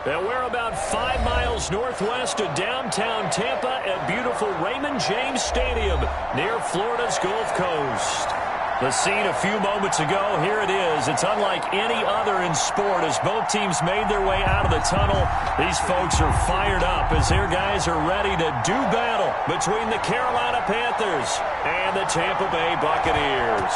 And we're about 5 miles northwest of downtown Tampa at beautiful Raymond James Stadium near Florida's Gulf Coast. The scene a few moments ago, here it is. It's unlike any other in sport as both teams made their way out of the tunnel. These folks are fired up as their guys are ready to do battle between the Carolina Panthers and the Tampa Bay Buccaneers.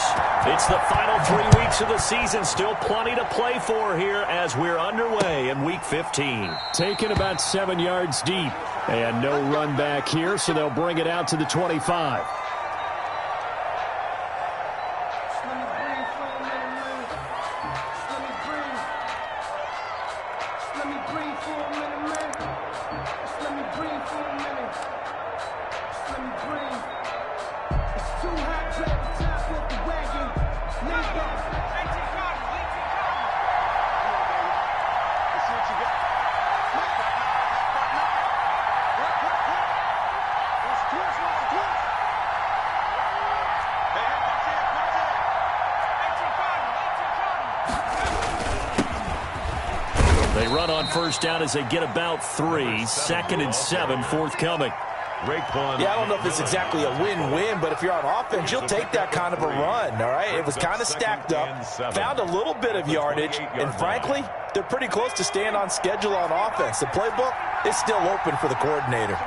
It's the final 3 weeks of the season. Still plenty to play for here as we're underway in Week 15. Taken about 7 yards deep. And no run back here, so they'll bring it out to the 25. They run on first down as they get about 3. 2nd and 7 forthcoming. Yeah, I don't know if it's exactly a win-win, but if you're on offense, you'll take that kind of a run, all right? It was kind of stacked up, found a little bit of yardage, and frankly, they're pretty close to staying on schedule on offense. The playbook is still open for the coordinator.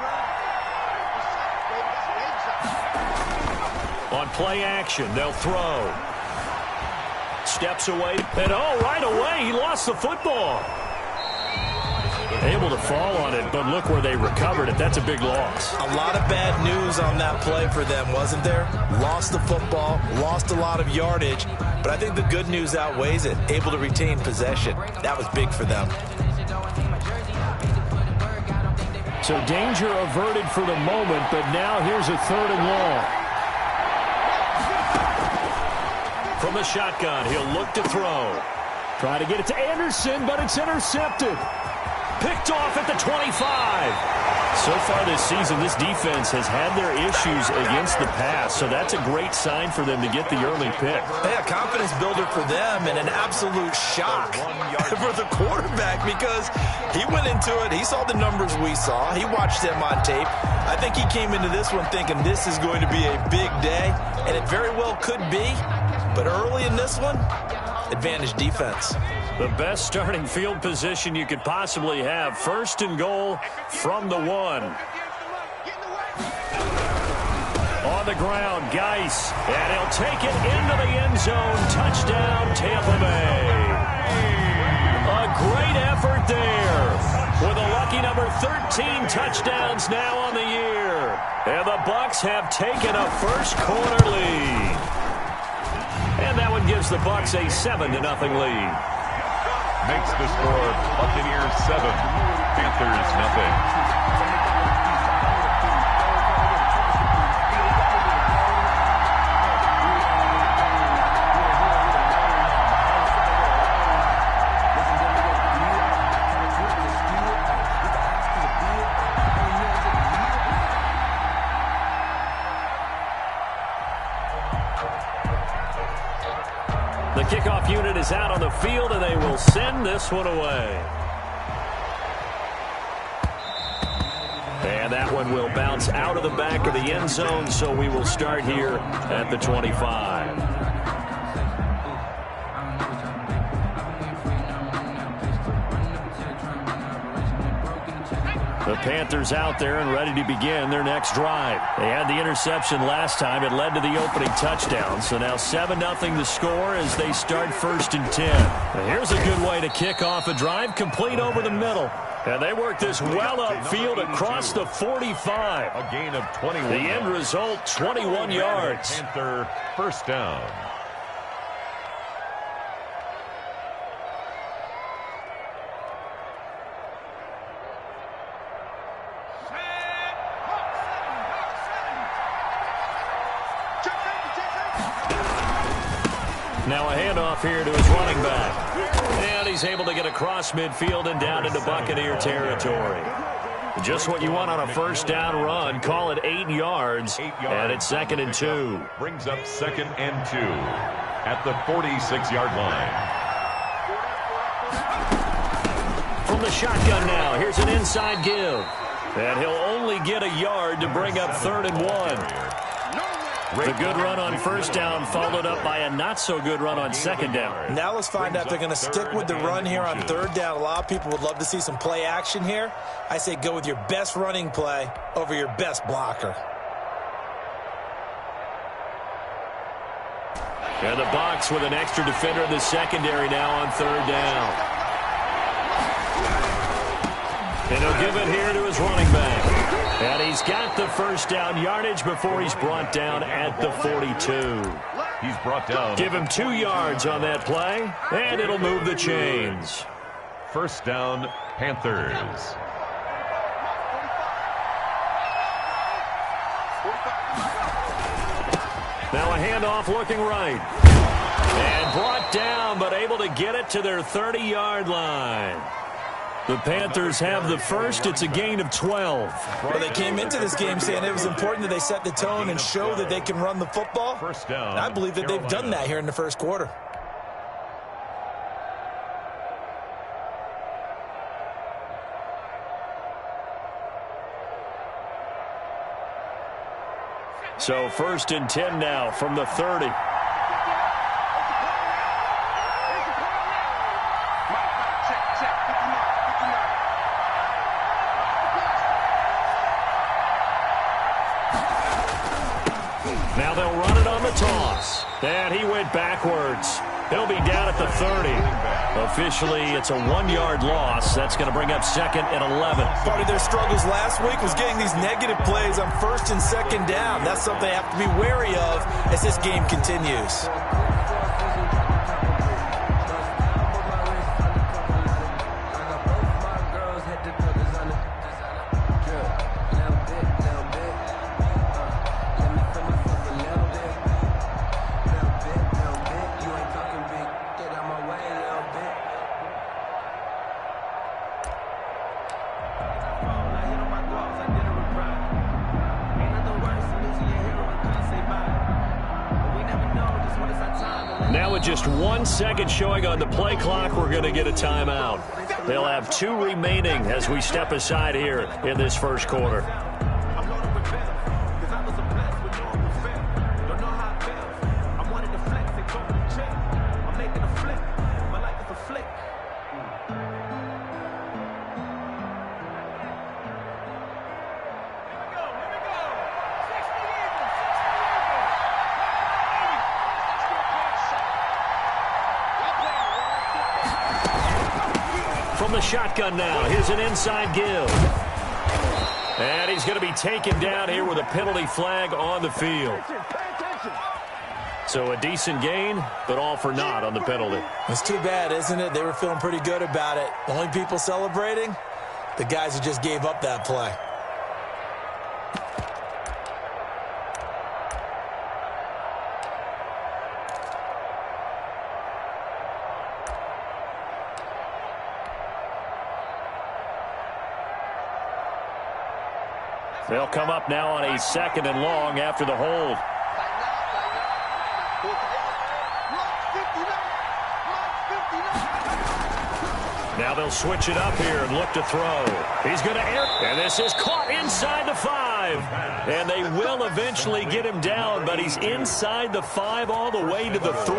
On play action, they'll throw. Steps away, and right away, he lost the football. Able to fall on it, but look where they recovered it. That's a big loss. A lot of bad news on that play for them, wasn't there? Lost the football, lost a lot of yardage, but I think the good news outweighs it. Able to retain possession. That was big for them. So danger averted for the moment, but now here's a 3rd and long. From the shotgun, he'll look to throw. Try to get it to Anderson, but it's intercepted. Picked off at the 25. So far this season, this defense has had their issues against the pass, so that's a great sign for them to get the early pick. Yeah, confidence builder for them and an absolute shock for the quarterback because he went into it. He saw the numbers we saw. He watched them on tape. I think he came into this one thinking this is going to be a big day, and it very well could be. But early in this one, advantage defense. The best starting field position you could possibly have. 1st and goal from the 1. On the ground, Geis, and he'll take it into the end zone. Touchdown, Tampa Bay. A great effort there with a lucky number 13 touchdowns now on the year. And the Bucs have taken a first quarter lead. And that one gives the Bucs a 7-0 lead. Makes the score Buccaneers 7, Panthers 0. The kickoff unit is out on the field, and they will send this one away. And that one will bounce out of the back of the end zone, so we will start here at the 25. The Panthers out there and ready to begin their next drive. They had the interception last time. It led to the opening touchdown. So now 7-0 the score as they start 1st and 10. And here's a good way to kick off a drive, complete over the middle. And they work this well upfield across the 45. A gain of 21. The end result, 21 yards. Panther first down. Now a handoff here to his running back. And he's able to get across midfield and down into Buccaneer territory. Just what you want on a first down run. Call it 8 yards. And it's 2nd and 2. Brings up 2nd and 2 at the 46-yard line. From the shotgun now, here's an inside give. And he'll only get a yard to bring up 3rd and 1. The good run on first down followed up by a not-so-good run on second down. Now let's find out if they're going to stick with the run here on 3rd down. A lot of people would love to see some play action here. I say go with your best running play over your best blocker. And the box with an extra defender in the secondary now on 3rd down. And he'll give it here to his running back. And he's got the first down yardage before he's brought down at the 42. He's brought down. Give him 2 yards on that play, and it'll move the chains. First down, Panthers. Now a handoff looking right. And brought down, but able to get it to their 30-yard line. The Panthers have the first. It's a gain of 12. Well, they came into this game saying it was important that they set the tone and show that they can run the football. First down, and I believe that they've done that here in the first quarter. So 1st and 10 now from the 30. Now they'll run it on the toss. And he went backwards. He'll be down at the 30. Officially, it's a 1-yard loss. That's going to bring up 2nd and 11. Part of their struggles last week was getting these negative plays on 1st and 2nd down. That's something they have to be wary of as this game continues. Now with just 1 second showing on the play clock, we're going to get a timeout. They'll have 2 remaining as we step aside here in this first quarter. From the shotgun now, here's an inside give. And he's going to be taken down here with a penalty flag on the field. So a decent gain, but all for naught on the penalty. It's too bad, isn't it? They were feeling pretty good about it. The only people celebrating, the guys who just gave up that play. They'll come up now on a 2nd and long after the hold. Now they'll switch it up here and look to throw. He's going to air. And this is caught inside the 5. And they will eventually get him down, but he's inside the 5 all the way to the 3.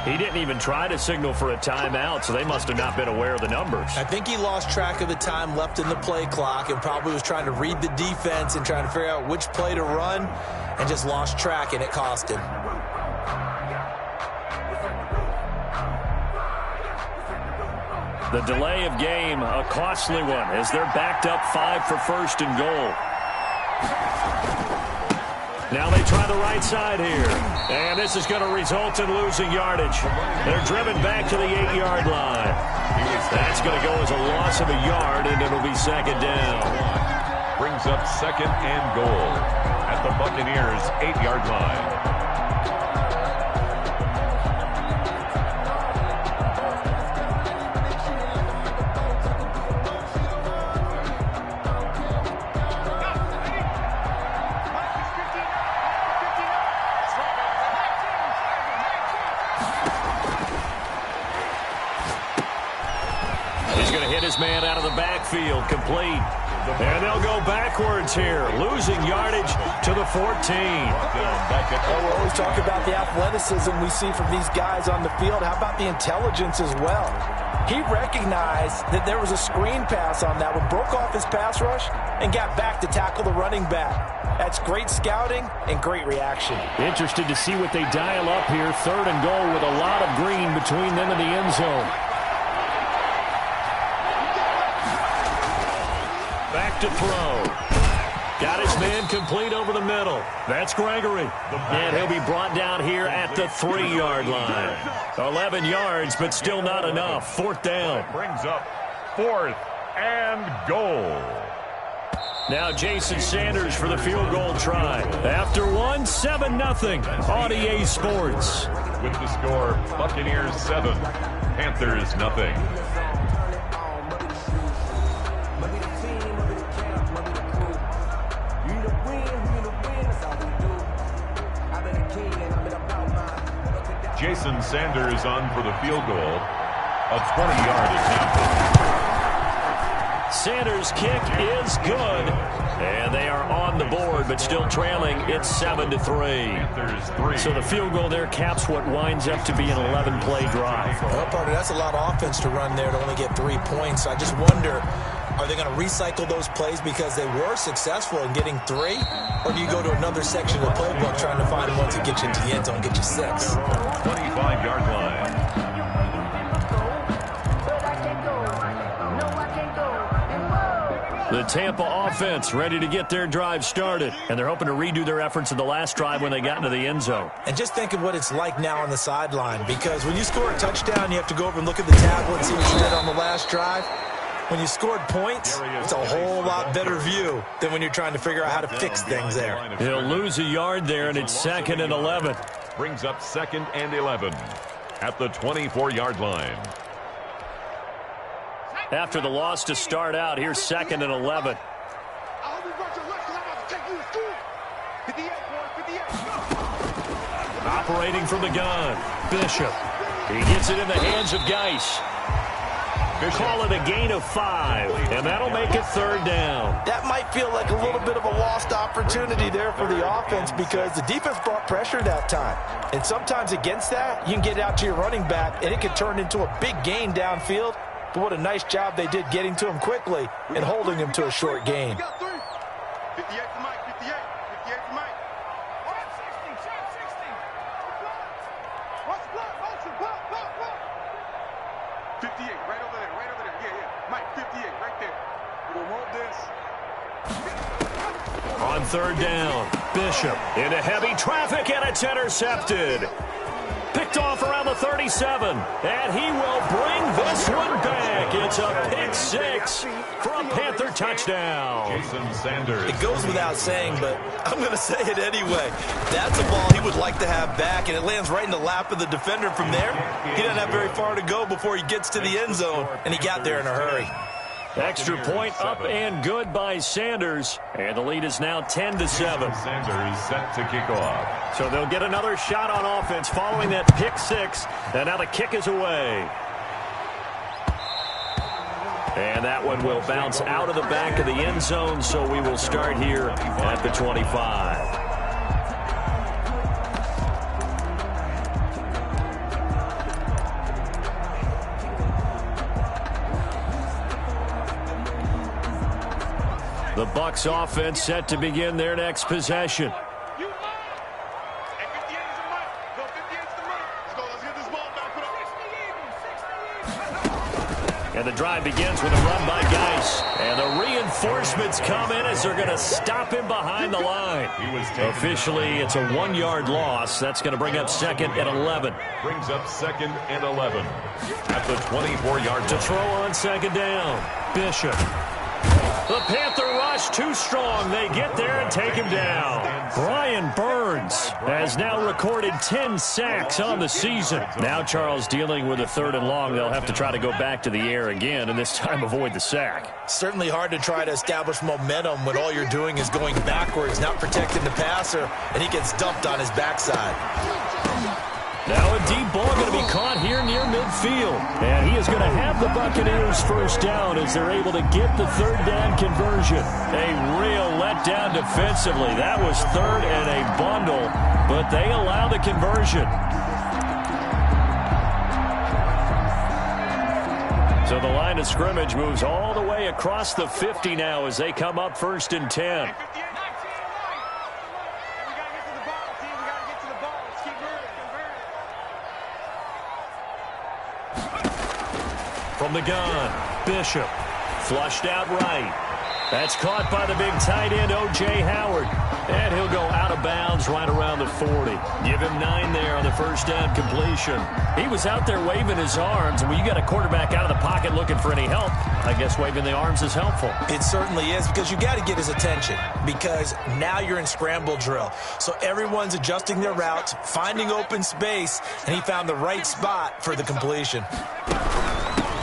He didn't even try to signal for a timeout, so they must have not been aware of the numbers. I think he lost track of the time left in the play clock and probably was trying to read the defense and trying to figure out which play to run and just lost track, and it cost him. The delay of game, a costly one, as they're backed up 5 for 1st and goal. Now they try the right side here. And this is going to result in losing yardage. They're driven back to the 8-yard line. That's going to go as a loss of a yard, and it'll be second down. Brings up second and goal at the Buccaneers' 8-yard line. Man out of the backfield, complete. And they'll go backwards here, losing yardage to the 14. Well, we always talk about the athleticism we see from these guys on the field. How about the intelligence as well? He recognized that there was a screen pass on that one, broke off his pass rush, and got back to tackle the running back. That's great scouting and great reaction. Interested to see what they dial up here. Third and goal with a lot of green between them and the end zone. Back to throw. Got his man complete over the middle. That's Gregory. And he'll be brought down here at the 3-yard line. 11 yards, but still not enough. Fourth down. Brings up fourth and goal. Now Jason Sanders for the field goal try. After one, 7-0 on EA Sports. With the score, Buccaneers 7, Panthers 0. Jason Sanders on for the field goal. A 20-yard attempt. Sanders' kick is good. And they are on the board, but still trailing. It's 7-3. So the field goal there caps what winds up to be an 11-play drive. Well, partner, that's a lot of offense to run there to only get 3 points. I just wonder, are they going to recycle those plays because they were successful in getting 3? Or do you go to another section of the playbook trying to find one to get you into the end zone and get you 6? 25-yard line. The Tampa offense ready to get their drive started. And they're hoping to redo their efforts in the last drive when they got into the end zone. And just think of what it's like now on the sideline. Because when you score a touchdown, you have to go over and look at the tablet and see what you did on the last drive. When you scored points, it's a whole lot better view than when you're trying to figure out how to fix things there. He'll lose a yard there, and it's 2nd and 11. Brings up 2nd and 11 at the 24-yard line. After the loss to start out, here's 2nd and 11. Operating from the gun, Bishop. He gets it in the hands of Geis. Call it a gain of 5, and that'll make it 3rd down. That might feel like a little bit of a lost opportunity there for the offense because the defense brought pressure that time. And sometimes against that, you can get out to your running back, and it can turn into a big gain downfield. But what a nice job they did getting to him quickly and holding him to a short gain. 58 to Mike, 58 to Mike. 58, right over there, yeah. Mike, 58, right there. We don't want this. On 3rd down, Bishop into heavy traffic, and it's intercepted. Picked off around the 37, and he will bring this one back. It's a pick 6 for a Panther touchdown. Jason Sanders. It goes without saying, but I'm going to say it anyway. That's a ball he would like to have back, and it lands right in the lap of the defender from there. He doesn't have very far to go before he gets to the end zone, and he got there in a hurry. Extra point up and good by Sanders. And the lead is now 10-7. Sanders set to kick off. So they'll get another shot on offense following that pick 6. And now the kick is away. And that one will bounce out of the back of the end zone. So we will start here at the 25. The Bucs offense set to begin their next possession. And the drive begins with a run by Geis. And the reinforcements come in as they're going to stop him behind the line. Officially, it's a 1-yard loss. That's going to bring up 2nd and 11. Brings up 2nd and 11 at the 24-yard line. To throw on 2nd down, Bishop. The Panther rush too strong. They get there and take him down. Brian Burns has now recorded 10 sacks on the season. Now Charles dealing with a 3rd and long. They'll have to try to go back to the air again and this time avoid the sack. Certainly hard to try to establish momentum when all you're doing is going backwards, not protecting the passer, and he gets dumped on his backside. Now a deep ball going to be caught here near midfield. And he is going to have the Buccaneers first down as they're able to get the 3rd down conversion. A real letdown defensively. That was 3rd and a bundle, but they allow the conversion. So the line of scrimmage moves all the way across the 50 now as they come up 1st and 10. From the gun, Bishop, flushed out right. That's caught by the big tight end, O.J. Howard. And he'll go out of bounds right around the 40. Give him 9 there on the 1st down completion. He was out there waving his arms, and when you got a quarterback out of the pocket looking for any help, I guess waving the arms is helpful. It certainly is, because you got to get his attention, because now you're in scramble drill. So everyone's adjusting their routes, finding open space, and he found the right spot for the completion.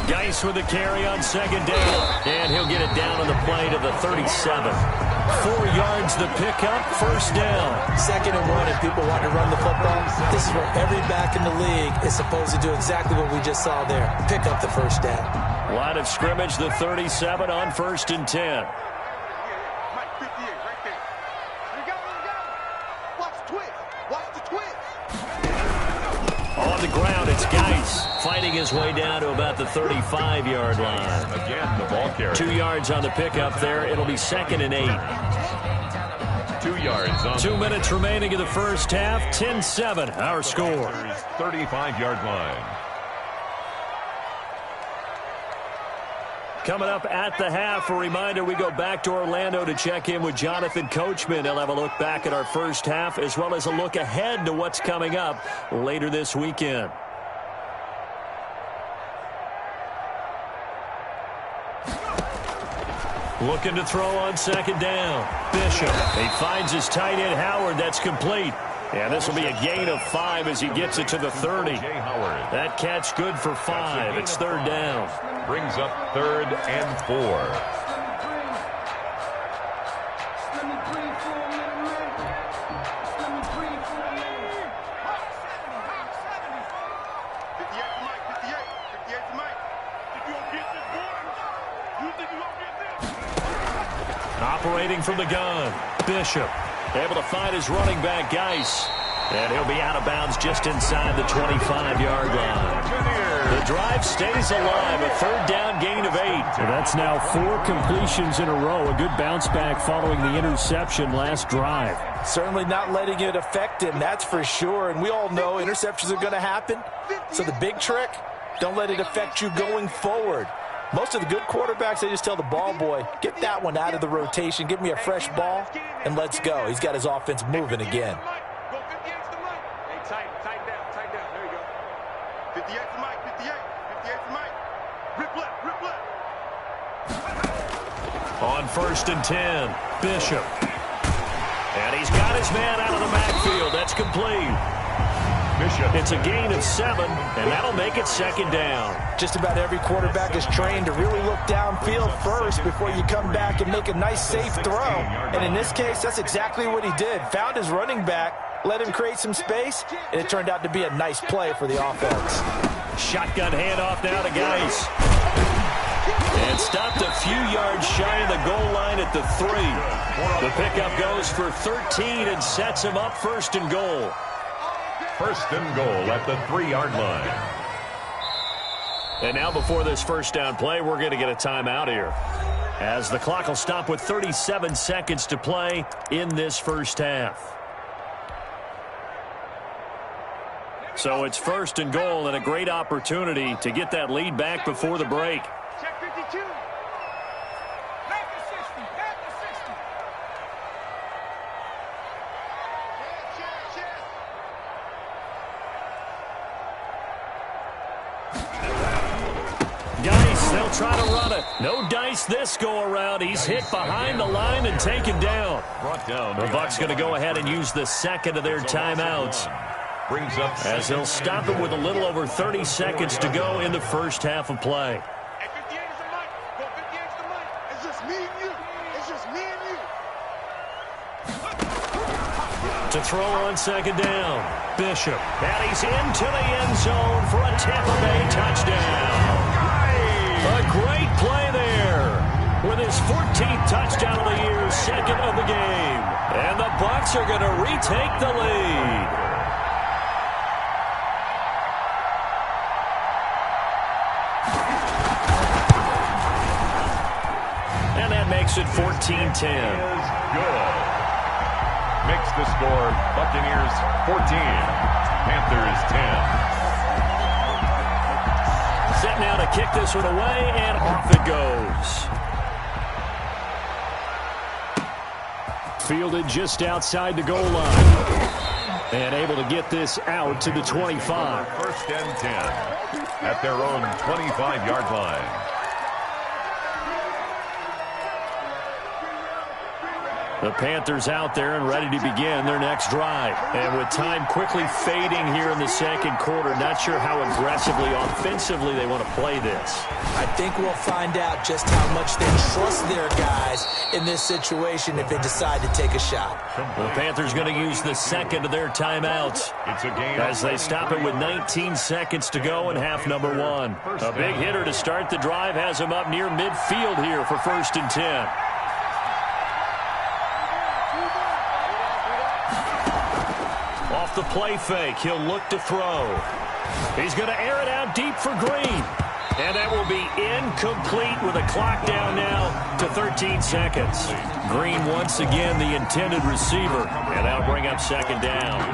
Geis with the carry on 2nd down, and he'll get it down on the play to the 37. 4 yards the pickup, 1st down. 2nd and 1, and people want to run the football. This is where every back in the league is supposed to do exactly what we just saw there. Pick up the 1st down. Line of scrimmage, the 37 on 1st and 10. Mike, 58, right there. You got it. Watch the twist. Watch the twist. On the ground, it's Geis fighting his way down to about the 35-yard line. Again, the ball carrier. 2 yards on the pickup there. It'll be 2nd and 8. 2 yards on 2 minutes remaining in the first half. 10-7, our score. 35-yard line. Coming up at the half, a reminder, we go back to Orlando to check in with Jonathan Coachman. He'll have a look back at our first half as well as a look ahead to what's coming up later this weekend. Looking to throw on 2nd down. Bishop. He finds his tight end, Howard. That's complete. And this will be a gain of 5 as he gets it to the 30. That catch good for 5. It's 3rd down. Brings up 3rd and 4. Operating from the gun, Bishop. Able to find his running back, Geis. And he'll be out of bounds just inside the 25-yard line. The drive stays alive, a 3rd down gain of 8. So that's now 4 completions in a row. A good bounce back following the interception last drive. Certainly not letting it affect him, that's for sure. And we all know interceptions are going to happen. So the big trick, don't let it affect you going forward. Most of the good quarterbacks, they just tell the ball boy, get that one out of the rotation, give me a fresh ball, and let's go. He's got his offense moving again. Go 58 to Mike. Hey, tight down. There you go. 58 to Mike, 58. 58 to Mike. Rip left. On 1st and 10, Bishop. And he's got his man out of the backfield. That's complete. Bishop. It's a gain of 7, and that'll make it 2nd down. Just about every quarterback is trained to really look downfield first before you come back and make a nice, safe throw. And in this case, that's exactly what he did. Found his running back, let him create some space, and it turned out to be a nice play for the offense. Shotgun handoff now to Geis. And stopped a few yards shy of the goal line at the 3. The pickup goes for 13 and sets him up 1st and goal. 1st and goal at the 3-yard line. And now before this 1st down play, we're going to get a timeout here, as the clock will stop with 37 seconds to play in this first half. So it's 1st and goal and a great opportunity to get that lead back before the break. 2. Back to 60. Back to 60. Dice, they'll try to run it. No dice this go-around. He's hit behind the line and taken down. The Bucs going to go ahead and use the second of their timeouts, as they'll stop it with a little over 30 seconds to go in the first half of play. Hey, 58 is the mic. Go, 58 is the mic. It's just me and you. It's just me and you. To throw on second down, Bishop. And he's into the end zone for a Tampa Bay touchdown. A great play there with his 14th touchdown of the year, second of the game. And the Bucs are going to retake the lead. And that makes it 14-10. Good. Makes the score Buccaneers 14, Panthers 10. Set now to kick this one away, and off it goes. Fielded just outside the goal line. And able to get this out to the 25. First and 10 at their own 25-yard line. The Panthers out there and ready to begin their next drive. And with time quickly fading here in the second quarter, not sure how aggressively, offensively they want to play this. I think we'll find out just how much they trust their guys in this situation if they decide to take a shot. The Panthers going to use the second of their timeouts It's a game as they stop it with 19 seconds to go in half number one. A big hitter to start the drive has him up near midfield here for first and 10. Off the play fake, he'll look to throw. He's going to air it out deep for Green. And that will be incomplete with a clock down now to 13 seconds. Green once again the intended receiver. And that'll bring up second down.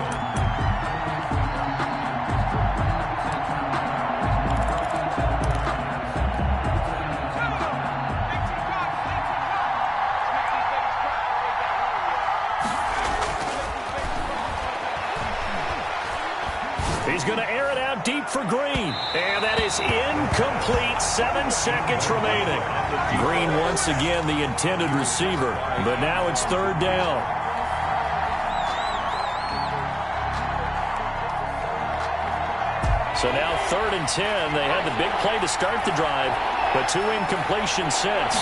He's going to air it out deep for Green. And that is incomplete. 7 seconds remaining. Green once again the intended receiver. But now it's third down. So now third and 10. They had the big play to start the drive, but 2 incompletions since.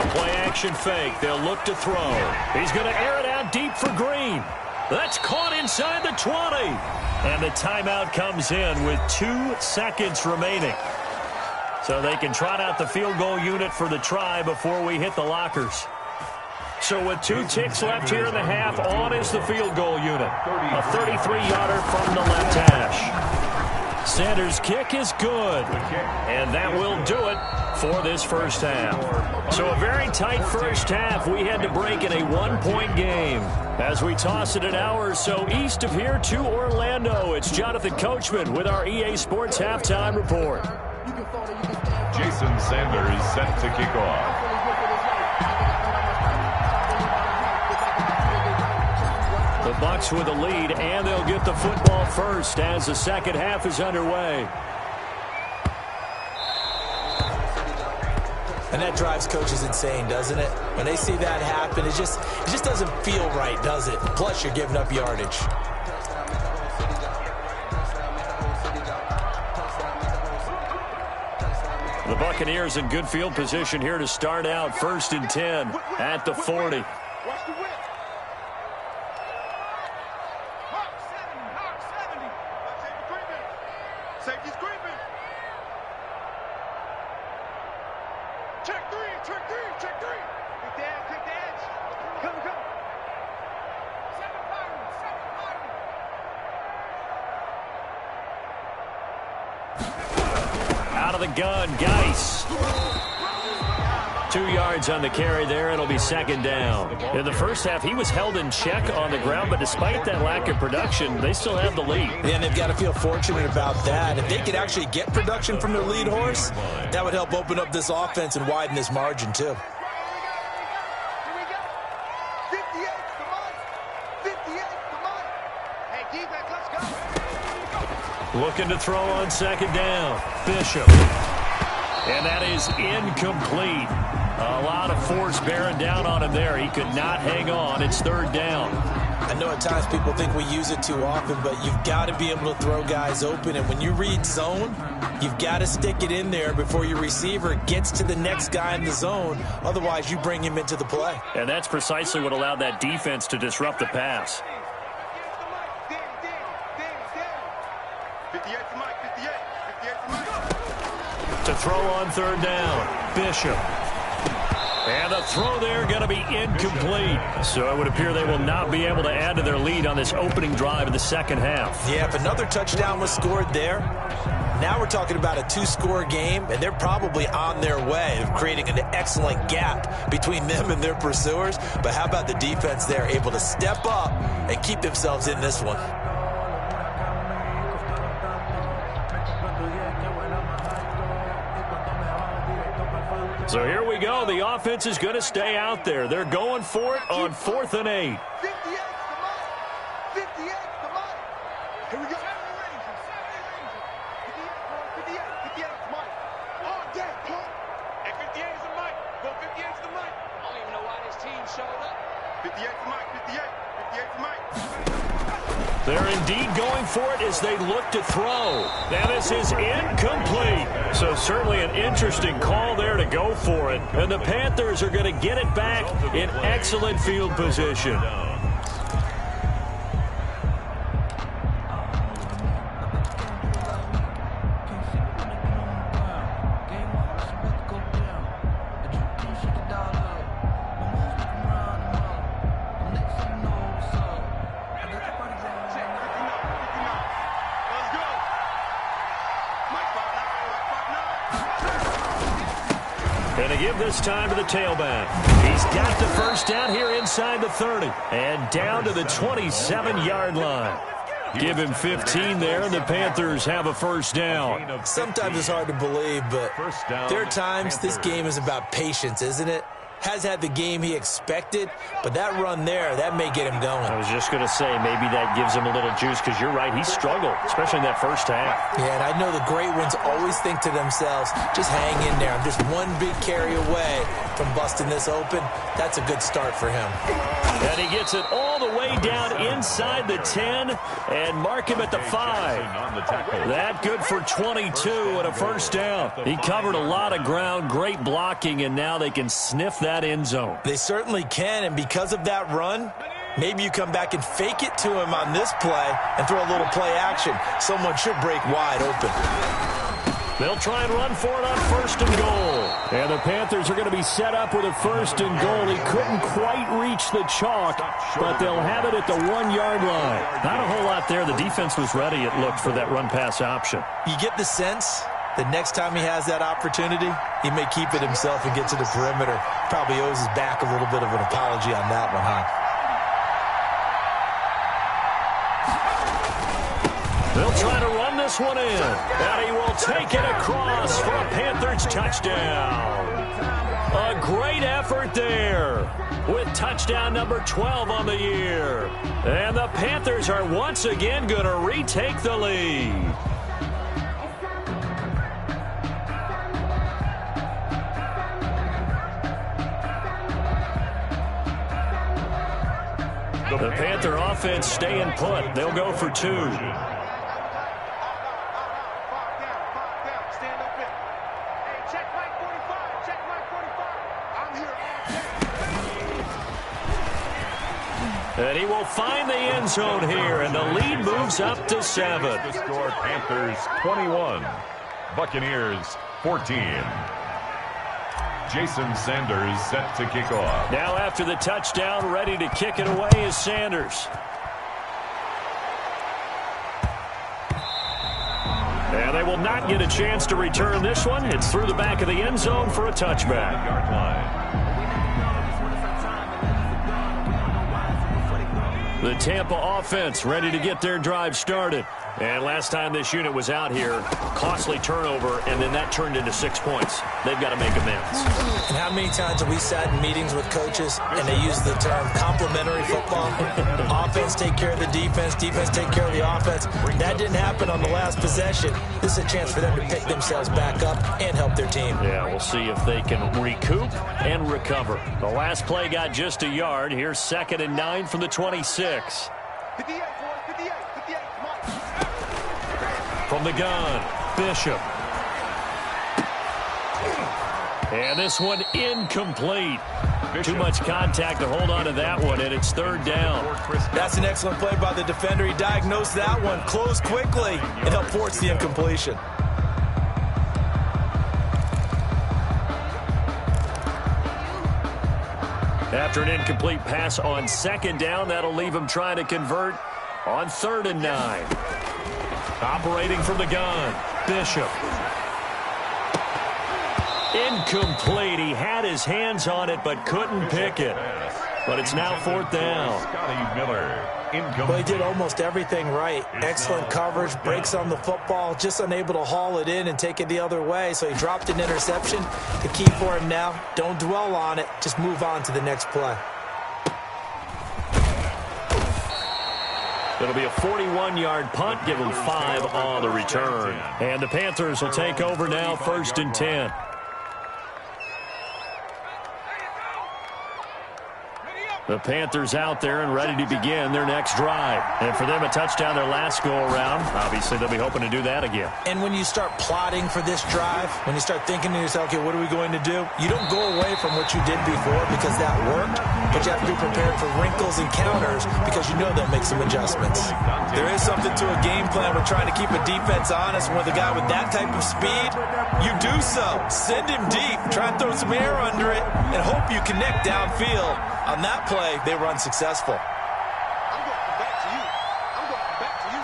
A play action fake. They'll look to throw. He's going to air it out deep for Green. That's caught inside the 20. And the timeout comes in with 2 seconds remaining. So they can trot out the field goal unit for the try before we hit the lockers. So with 2 ticks left here in the half, on is the field goal unit. A 33-yarder from the left hash. Sanders' kick is good. And that will do it for this first half. So a very tight first half. We had to break in a 1-point game. As we toss it an hour or so east of here to Orlando, it's Jonathan Coachman with our EA Sports Halftime Report. Jason Sanders set to kick off. The Bucs with a lead, and they'll get the football first as the second half is underway. And that drives coaches insane, doesn't it? When they see that happen, it just doesn't feel right, does it? Plus, you're giving up yardage. The Buccaneers in good field position here to start out first and 10 at the 40. Watch the whip. Hawk 70. Safety's creeping. Check 3. Kick the edge. Come. 7 Out of the gun, Geis. 2 yards on the carry there. It'll be second down. In the first half, he was held in check on the ground, but despite that lack of production, they still have the lead. And they've got to feel fortunate about that. If they could actually get production from their lead horse, that would help open up this offense and widen this margin too. Looking to throw on second down. Bishop. And that is incomplete. A lot of force bearing down on him there. He could not hang on. It's third down. I know at times people think we use it too often, but you've got to be able to throw guys open. And when you read zone, you've got to stick it in there before your receiver gets to the next guy in the zone. Otherwise, you bring him into the play. And that's precisely what allowed that defense to disrupt the pass. 58 for Mike, 58 for Mike. To throw on third down, Bishop. And the throw there going to be incomplete. So it would appear they will not be able to add to their lead on this opening drive of the second half. Yeah, if another touchdown was scored there, now we're talking about a 2-score game, and they're probably on their way of creating an excellent gap between them and their pursuers. But how about the defense there, able to step up and keep themselves in this one? So here we go. The offense is going to stay out there. They're going for it on 4th and 8. 58 to Mike. 58 to Mike. Here we go. 58 to Mike. All day, punt. And 58 is a Mike. Go 58 to Mike. I don't even know why this team showed up. 58 to Mike. 58. 58 to Mike. They're indeed going for it as they look to throw. Now this is incomplete. So certainly an interesting call there to go for it. And the Panthers are going to get it back in excellent field position. And to give this time to the tailback. He's got the first down here inside the 30. And down to the 27-yard line. Give him 15 there, and the Panthers have a first down. Sometimes it's hard to believe, but there are times this game is about patience, isn't it? Has had the game he expected, but that run there, that may get him going. I was just going to say, maybe that gives him a little juice, because you're right, he struggled, especially in that first half. Yeah, and I know the great ones always think to themselves, just hang in there. I'm just one big carry away from busting this open. That's a good start for him. And he gets it all the way down inside the 10 and mark him at the 5. That good for 22 and a first down. He covered a lot of ground, great blocking, and now they can sniff that end zone. They certainly can, and because of that run, maybe you come back and fake it to him on this play and throw a little play action. Someone should break wide open. They'll try and run for it on 1st and goal. And the Panthers are going to be set up with a 1st and goal. He couldn't quite reach the chalk, but they'll have it at the 1-yard line. Not a whole lot there. The defense was ready, it looked, for that run-pass option. You get the sense that next time he has that opportunity, he may keep it himself and get to the perimeter. Probably owes his back a little bit of an apology on that one, huh? They'll try to run this one in, and he will take it across for a Panthers touchdown. A great effort there with touchdown number 12 on the year. And the Panthers are once again going to retake the lead. The Panther offense staying put. They'll go for 2. And he will find the end zone here, and the lead moves up to 7. The score, Panthers 21, Buccaneers 14. Jason Sanders set to kick off. Now after the touchdown, ready to kick it away is Sanders. And they will not get a chance to return this one. It's through the back of the end zone for a touchback. Yard line. The Tampa offense ready to get their drive started. And last time this unit was out here, costly turnover, and then that turned into 6 points. They've got to make amends. And how many times have we sat in meetings with coaches and they use the term complementary football? Offense take care of the defense, defense take care of the offense. That didn't happen on the last possession. This is a chance for them to pick themselves back up and help their team. Yeah, we'll see if they can recoup and recover. The last play got just a yard. Here's 2nd and 9 from the 26. 58, boys, 58, 58, Mike. From the gun, Bishop. And this one incomplete. Too much contact to hold on to that one, and it's 3rd down. That's an excellent play by the defender. He diagnosed that one, closed quickly, and helped force the incompletion. After an incomplete pass on 2nd down, that'll leave him trying to convert on 3rd and 9. Operating from the gun, Bishop. Incomplete. He had his hands on it but couldn't pick it. But it's now 4th down. Scotty Miller. Well, he did almost everything right. Excellent coverage, breaks on the football, just unable to haul it in and take it the other way. So he dropped an interception. The key for him now, don't dwell on it. Just move on to the next play. It'll be a 41-yard punt, give him 5 on the return. And the Panthers will take over now, 1st and 10. The Panthers out there and ready to begin their next drive. And for them, a touchdown their last go-around. Obviously, they'll be hoping to do that again. And when you start plotting for this drive, when you start thinking to yourself, okay, what are we going to do? You don't go away from what you did before because that worked, but you have to be prepared for wrinkles and counters because you know they'll make some adjustments. There is something to a game plan with trying to keep a defense honest. With a guy with that type of speed, you do so. Send him deep, try and throw some air under it, and hope you connect downfield. On that play, they were unsuccessful. I'm going back to you. I'm going back to you.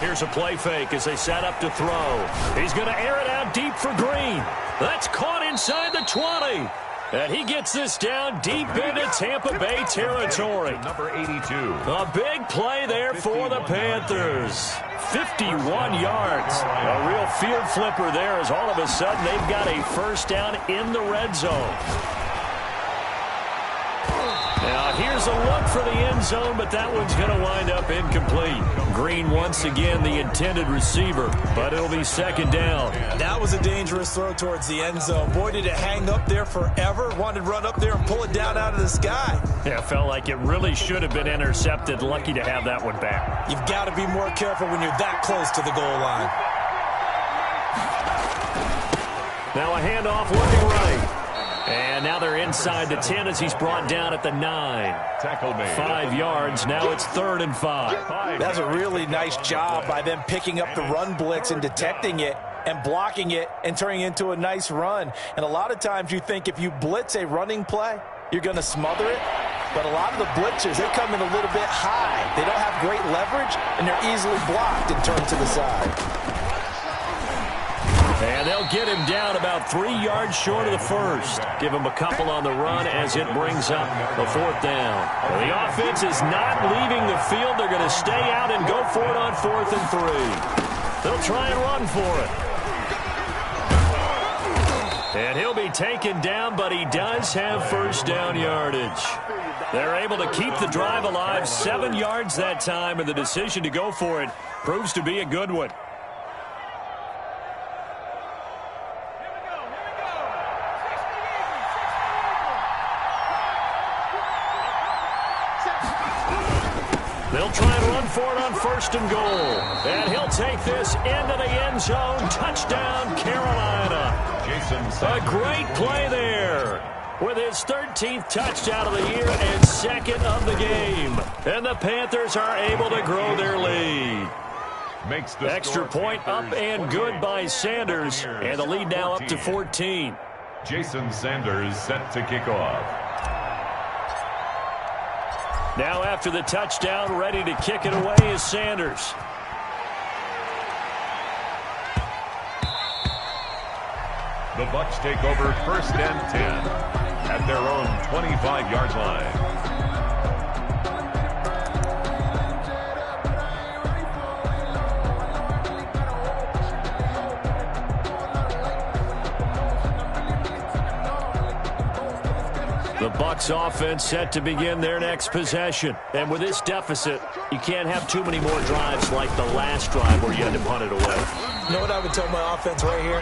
Here's a play fake as they set up to throw. He's going to air it out deep for Green. That's caught inside the 20. And he gets this down deep into Tampa Bay territory. Number 82. A big play there for the Panthers. 51 yards. A real field flipper there as all of a sudden they've got a 1st down in the red zone. Now, here's a look for the end zone, but that one's going to wind up incomplete. Green once again the intended receiver, but it'll be 2nd down. That was a dangerous throw towards the end zone. Boy, did it hang up there forever. Wanted to run up there and pull it down out of the sky. Yeah, felt like it really should have been intercepted. Lucky to have that one back. You've got to be more careful when you're that close to the goal line. Now a handoff looking right. And now they're inside the 10 as he's brought down at the 9. Tackle made. 5 yards. Now it's 3rd and 5. That's a really nice job by them picking up the run blitz and detecting it and blocking it and turning it into a nice run. And a lot of times you think if you blitz a running play, you're going to smother it. But a lot of the blitzers, they come in a little bit high. They don't have great leverage, and they're easily blocked and turned to the side. And they'll get him down about 3 yards short of the 1st. Give him a couple on the run as it brings up the 4th down. Well, the offense is not leaving the field. They're going to stay out and go for it on 4th and 3. They'll try and run for it. And he'll be taken down, but he does have 1st down yardage. They're able to keep the drive alive, 7 yards that time, and the decision to go for it proves to be a good one. They'll try and run for it on 1st and goal. And he'll take this into the end zone. Touchdown, Carolina. A great play there with his 13th touchdown of the year and 2nd of the game. And the Panthers are able to grow their lead. Makes the extra point up and good by Sanders. And the lead now up to 14. Jason Sanders set to kick off. Now after the touchdown, ready to kick it away is Sanders. The Bucs take over 1st and 10 at their own 25-yard line. The Bucs offense set to begin their next possession. And with this deficit, you can't have too many more drives like the last drive where you had to punt it away. You know what I would tell my offense right here?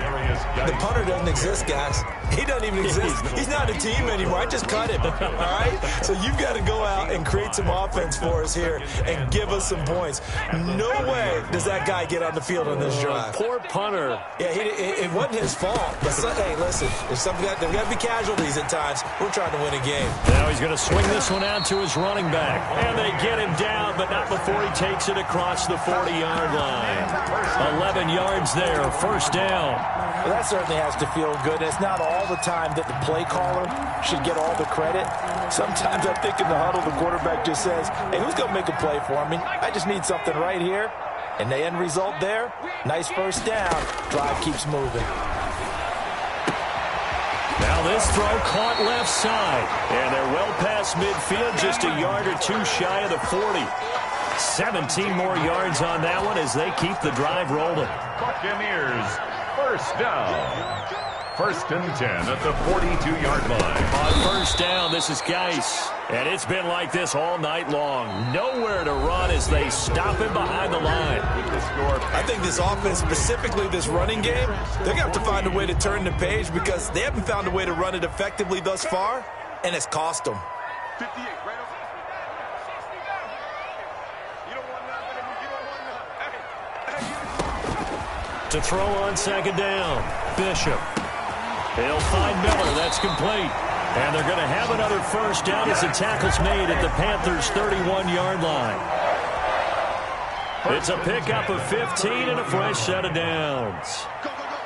The punter doesn't exist, guys. He doesn't even exist. He's not a team anymore. I just cut him, all right? So you've got to go out and create some offense for us here and give us some points. No way does that guy get on the field on this drive. Poor punter. Yeah, it wasn't his fault. But hey, listen, there's got to be casualties at times. We're trying to win a game. Now he's going to swing this one out to his running back. And they get him down, but not before he takes it across the 40-yard line. 11 yards there, 1st down. Well, that certainly has to feel good. It's not all the time that the play caller should get all the credit. Sometimes I think in the huddle, the quarterback just says, hey, who's going to make a play for me? I just need something right here. And the end result there, nice 1st down. Drive keeps moving. Now this throw caught left side. And they're well past midfield, just a yard or two shy of the 40. 17 more yards on that one as they keep the drive rolling. Buccaneers, 1st down. 1st and 10 at the 42-yard line. On 1st down, this is Geis. And it's been like this all night long. Nowhere to run as they stop him behind the line. With the score. I think this offense, specifically this running game, they're going to have to find a way to turn the page because they haven't found a way to run it effectively thus far, and it's cost them. 58, right over. You don't want nothing. You don't want nothing. To throw on 2nd down, Bishop. He'll find Miller. That's complete. And they're going to have another 1st down as the tackle's made at the Panthers' 31-yard line. It's a pickup of 15 and a fresh set of downs. Go, go, go.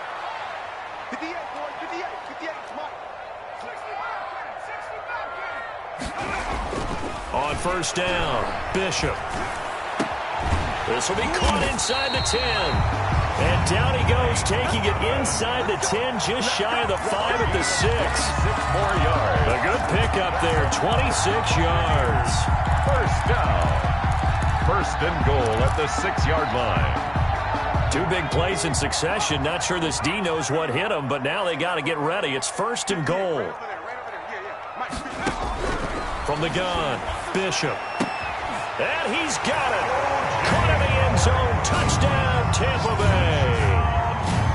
58, boy. 58. 58. Come on. On 1st down, Bishop. This will be caught inside the 10. And down he goes, taking it inside the 10, just shy of the 5 at the 6. 6 more yards. A good pickup there, 26 yards. 1st down. 1st and goal at the 6-yard line. 2 big plays in succession. Not sure this D knows what hit him, but now they got to get ready. It's 1st and goal. Right over there. Yeah. From the gun, Bishop. And he's got it. Caught in the end zone. Touchdown, Tampa Bay.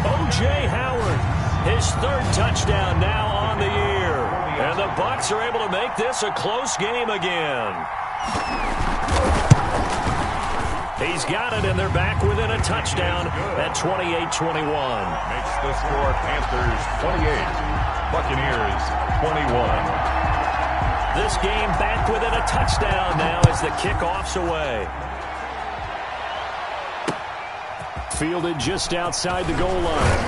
O.J. Howard, his 3rd touchdown now on the year. And the Bucs are able to make this a close game again. He's got it, and they're back within a touchdown at 28-21. Makes the score Panthers 28, Buccaneers 21. This game back within a touchdown now as the kickoff's away. Fielded just outside the goal line.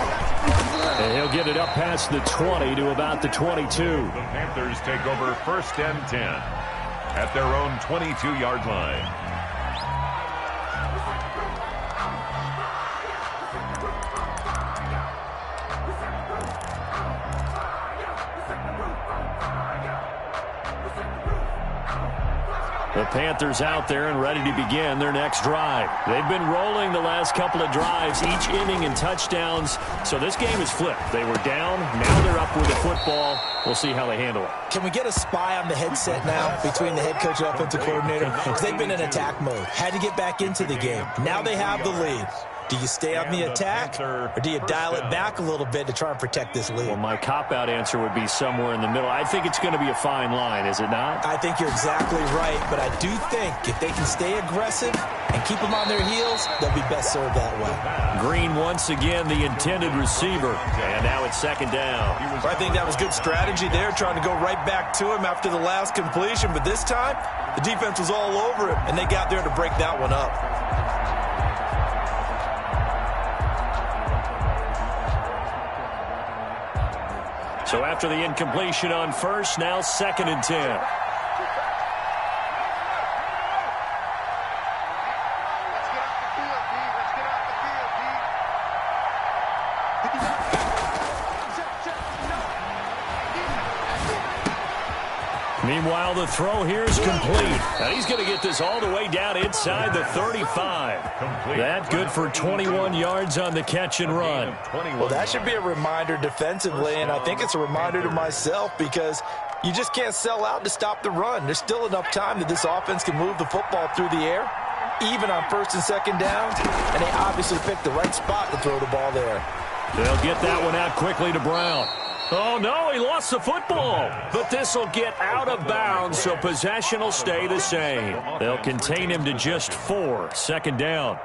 And he'll get it up past the 20 to about the 22. The Panthers take over 1st and 10 at their own 22-yard line. The Panthers out there and ready to begin their next drive. They've been rolling the last couple of drives, each inning in touchdowns. So this game is flipped. They were down. Now they're up with the football. We'll see how they handle it. Can we get a spy on the headset now between the head coach and offensive coordinator? Because they've been in attack mode. Had to get back into the game. Now they have the lead. Do you stay on the attack, or do you dial it back a little bit to try and protect this lead? Well, my cop-out answer would be somewhere in the middle. I think it's going to be a fine line, is it not? I think you're exactly right, but I do think if they can stay aggressive and keep them on their heels, they'll be best served that way. Green once again the intended receiver, and now it's 2nd down. I think that was good strategy there, trying to go right back to him after the last completion, but this time, the defense was all over him, and they got there to break that one up. So after the incompletion on 1st, now 2nd and 10. Meanwhile, the throw here is complete. And he's going to get this all the way down inside the 35. That good for 21 yards on the catch and run. Well, that should be a reminder defensively, and I think it's a reminder to myself because you just can't sell out to stop the run. There's still enough time that this offense can move the football through the air, even on first and second downs, and they obviously picked the right spot to throw the ball there. They'll get that one out quickly to Brown. Oh, no, he lost the football. But this will get out of bounds, so possession will stay the same. They'll contain him to just 4, second down.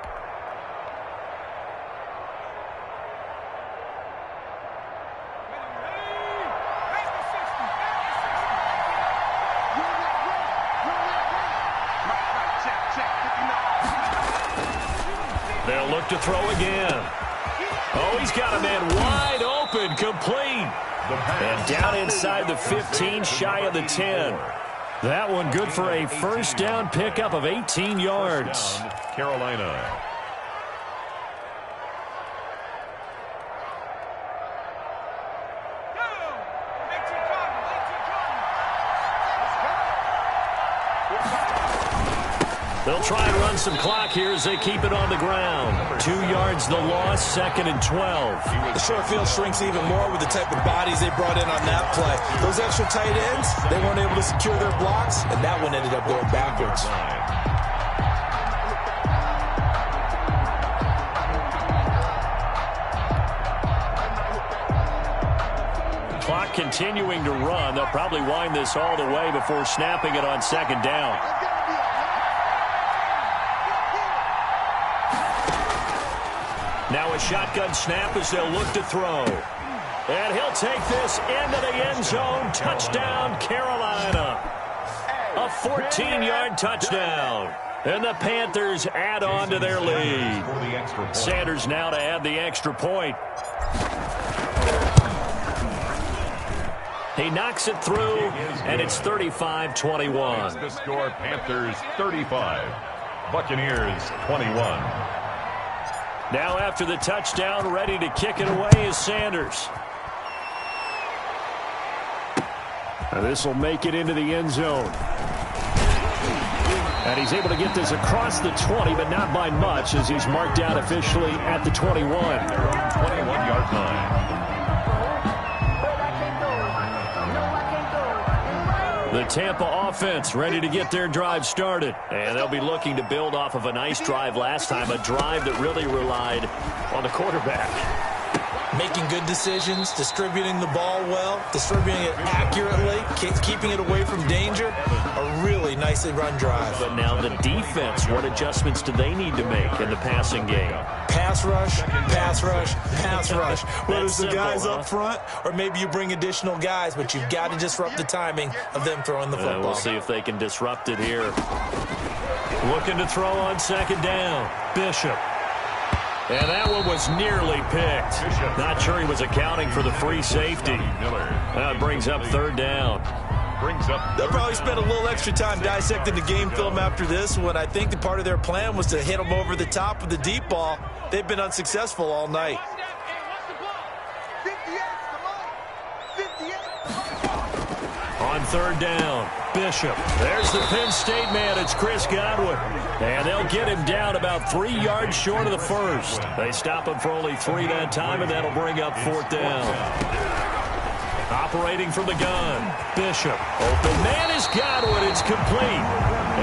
They'll look to throw again. Oh, he's got a man wide open, complete. And down inside the 15, shy of the 10. That one good for a first down pickup of 18 yards. Carolina. They'll try and run some clock here as they keep it on the ground. 2 yards the loss, second and 12. The short field shrinks even more with the type of bodies they brought in on that play. Those extra tight ends, they weren't able to secure their blocks, and that one ended up going backwards. Clock continuing to run. They'll probably wind this all the way before snapping it on second down. Now a shotgun snap as they'll look to throw. And he'll take this into the end zone. Touchdown, Carolina. A 14-yard touchdown. And the Panthers add on to their lead. Sanders now to add the extra point. He knocks it through, and it's 35-21. The score, Panthers 35, Buccaneers 21. Now after the touchdown, ready to kick it away is Sanders. And this will make it into the end zone. And he's able to get this across the 20, but not by much as he's marked out officially at the 21. 21-yard line. The Tampa offense ready to get their drive started. And they'll be looking to build off of a nice drive last time, a drive that really relied on the quarterback. Making good decisions, distributing the ball well, distributing it accurately, keeping it away from danger. A really nicely run drive. But now the defense, what adjustments do they need to make in the passing game? Pass rush, pass rush, pass rush. Whether it's the guys up front or maybe you bring additional guys, but you've got to disrupt the timing of them throwing the football. We'll see if they can disrupt it here. Looking to throw on second down. Bishop. And that one was nearly picked. Not sure he was accounting for the free safety. That brings up third down. They'll probably spend a little extra time dissecting the game film after this one. I think the part of their plan was to hit them over the top with the deep ball. They've been unsuccessful all night. On third down, Bishop. There's the Penn State man. It's Chris Godwin. And they'll get him down about 3 yards short of the first. They stop him for only 3 that time, and that'll bring up fourth down. Operating from the gun, Bishop. Open man is Godwin. It's complete.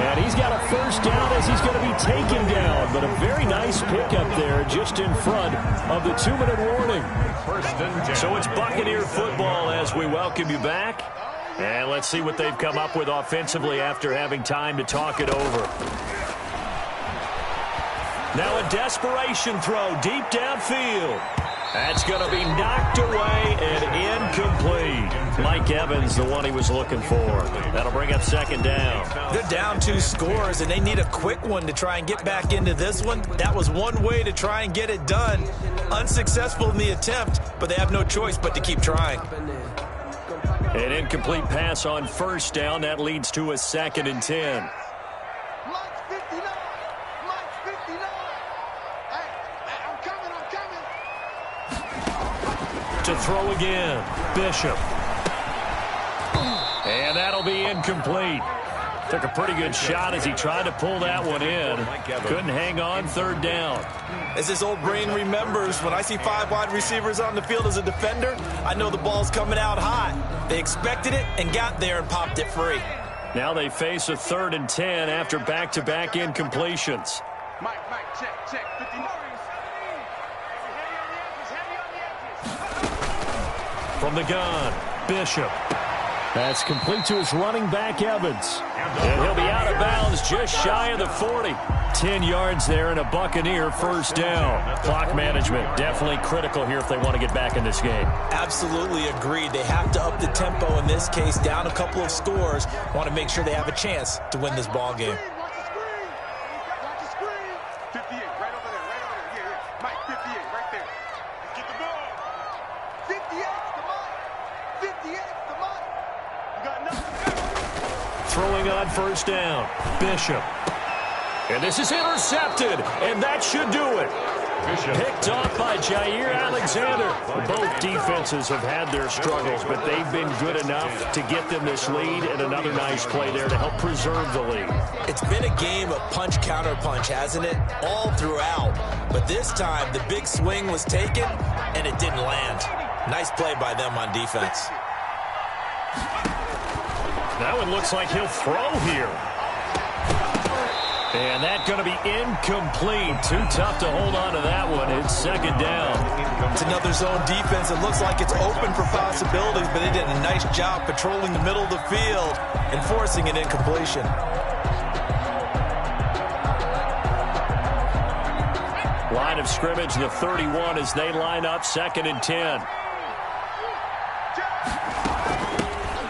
And he's got a first down as he's going to be taken down. But a very nice pickup there just in front of the 2-minute warning. So it's Buccaneer football as we welcome you back. And let's see what they've come up with offensively after having time to talk it over. Now a desperation throw deep downfield. That's going to be knocked away and incomplete. Mike Evans, the one he was looking for. That'll bring up second down. They're down 2 scores, and they need a quick one to try and get back into this one. That was one way to try and get it done. Unsuccessful in the attempt, but they have no choice but to keep trying. An incomplete pass on first down. That leads to a second and 10. To throw again, Bishop. And that'll be incomplete. Took a pretty good shot as he tried to pull that one in. Couldn't hang on, third down. As his old brain remembers, when I see 5 wide receivers on the field as a defender, I know the ball's coming out hot. They expected it and got there and popped it free. Now they face a 3rd and 10 after back-to-back incompletions. Mike, check. 59. From the gun, Bishop. That's complete to his running back, Evans. And he'll be out of bounds just shy of the 40. 10 yards there and a Buccaneer first down. Clock management definitely critical here if they want to get back in this game. Absolutely agreed. They have to up the tempo in this case, down a couple of scores. Want to make sure they have a chance to win this ball game. Watch the screen. 58, right over there. Yeah. Mike, 58, right there. Let's get the ball. 58's the Mike. 58's the Mike. You got nothing. Throwing on first down, Bishop. And this is intercepted, and that should do it. Picked off by Jair Alexander. Both defenses have had their struggles, but they've been good enough to get them this lead, and another nice play there to help preserve the lead. It's been a game of punch-counter-punch, hasn't it? All throughout. But this time, the big swing was taken, and it didn't land. Nice play by them on defense. That one looks like he'll throw here. And that's going to be incomplete. Too tough to hold on to that one. It's second down. It's another zone defense. It looks like it's open for possibilities, but they did a nice job patrolling the middle of the field and forcing an incompletion. Line of scrimmage, the 31 as they line up, 2nd and 10.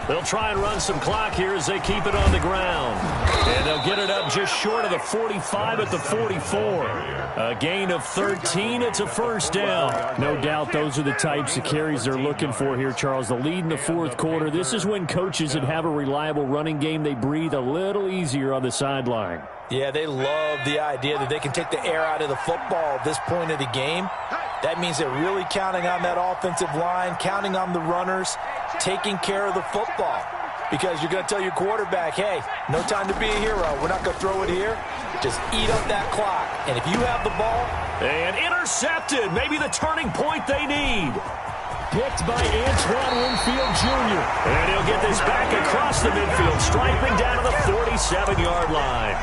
They'll try and run some clock here as they keep it on the ground. And they'll get it up just short of the 45 at the 44. A gain of 13. It's a first down. No doubt those are the types of carries they're looking for here, Charles. The lead in the 4th quarter. This is when coaches that have a reliable running game, they breathe a little easier on the sideline. Yeah, they love the idea that they can take the air out of the football at this point of the game. That means they're really counting on that offensive line, counting on the runners, taking care of the football. Because you're going to tell your quarterback, hey, no time to be a hero. We're not going to throw it here. Just eat up that clock. And if you have the ball. And intercepted. Maybe the turning point they need. Picked by Antoine Winfield Jr. And he'll get this back across the midfield, striping down to the 47-yard line.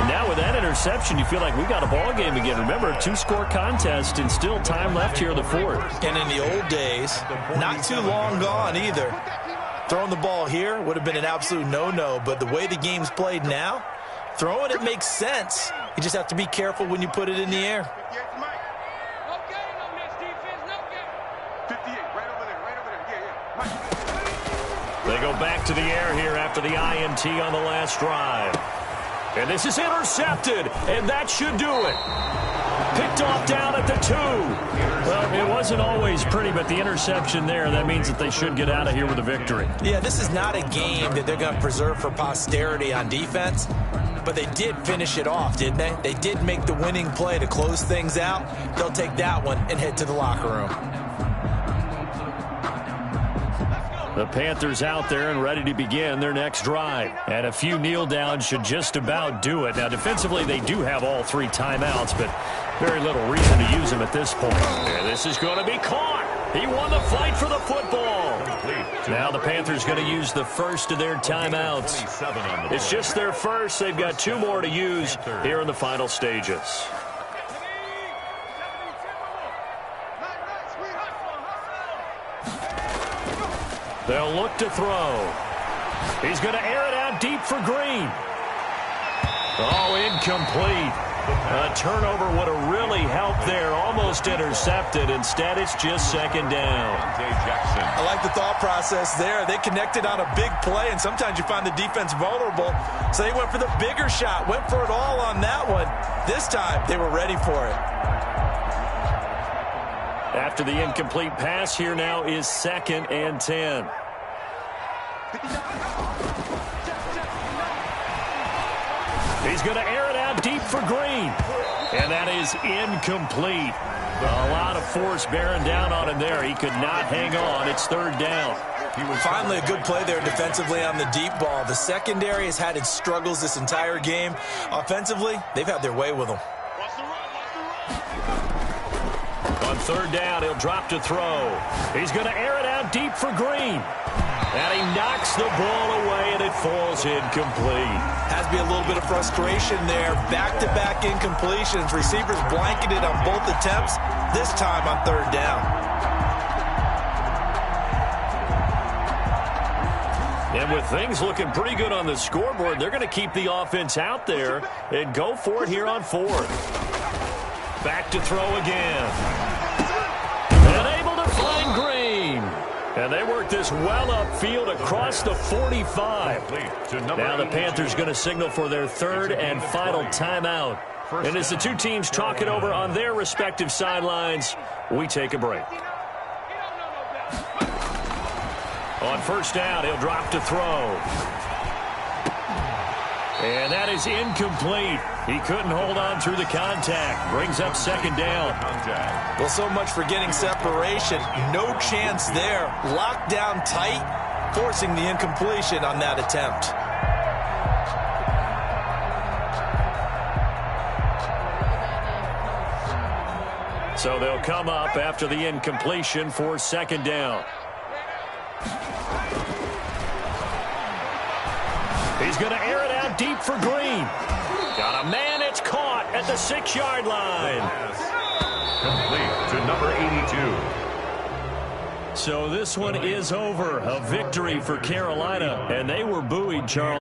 Now with that interception, you feel like we got a ball game again. Remember, a 2-score contest and still time left here in the 4th. And in the old days, not too long gone either. Throwing the ball here would have been an absolute no-no, but the way the game's played now, throwing it makes sense. You just have to be careful when you put it in the air. They go back to the air here after the INT on the last drive. And this is intercepted, and that should do it. Picked off down at the 2. Well, it wasn't always pretty, but the interception there, that means that they should get out of here with a victory. Yeah, this is not a game that they're going to preserve for posterity on defense, but they did finish it off, didn't they? They did make the winning play to close things out. They'll take that one and head to the locker room. The Panthers out there and ready to begin their next drive. And a few kneel downs should just about do it. Now, defensively, they do have all 3 timeouts, but very little reason to use them at this point. And this is going to be caught. He won the fight for the football. Now the Panthers going to use the first of their timeouts. It's just their first. They've got 2 more to use here in the final stages. They'll look to throw. He's going to air it out deep for Green. Oh, incomplete. A turnover would have really helped there. Almost intercepted. Instead, it's just second down. I like the thought process there. They connected on a big play, and sometimes you find the defense vulnerable. So they went for the bigger shot, went for it all on that one. This time, they were ready for it. After the incomplete pass, here now is 2nd and 10. He's going to air it out deep for Green. And that is incomplete. A lot of force bearing down on him there. He could not hang on. It's 3rd down. Finally, a good play there defensively on the deep ball. The secondary has had its struggles this entire game. Offensively, they've had their way with them. On third down, he'll drop to throw. He's going to air it out deep for Green. And he knocks the ball away, and it falls incomplete. Has to be a little bit of frustration there. Back-to-back incompletions. Receivers blanketed on both attempts, this time on third down. And with things looking pretty good on the scoreboard, they're going to keep the offense out there and go for it here on fourth. Back to throw again. And able to find Green. And they work this well upfield across the 45. Now the Panthers going to signal for their third and final timeout. And as the two teams talk it over on their respective sidelines, we take a break. On first down, he'll drop to throw. And that is incomplete. He couldn't hold on through the contact. Brings up second down. Well, so much for getting separation. No chance there. Locked down tight, forcing the incompletion on that attempt. So they'll come up after the incompletion for second down. He's going to air it out deep for Green. Got a man, it's caught at the 6-yard line. Complete to number 82. So this one is over. A victory for Carolina, and they were buoyed, Charles.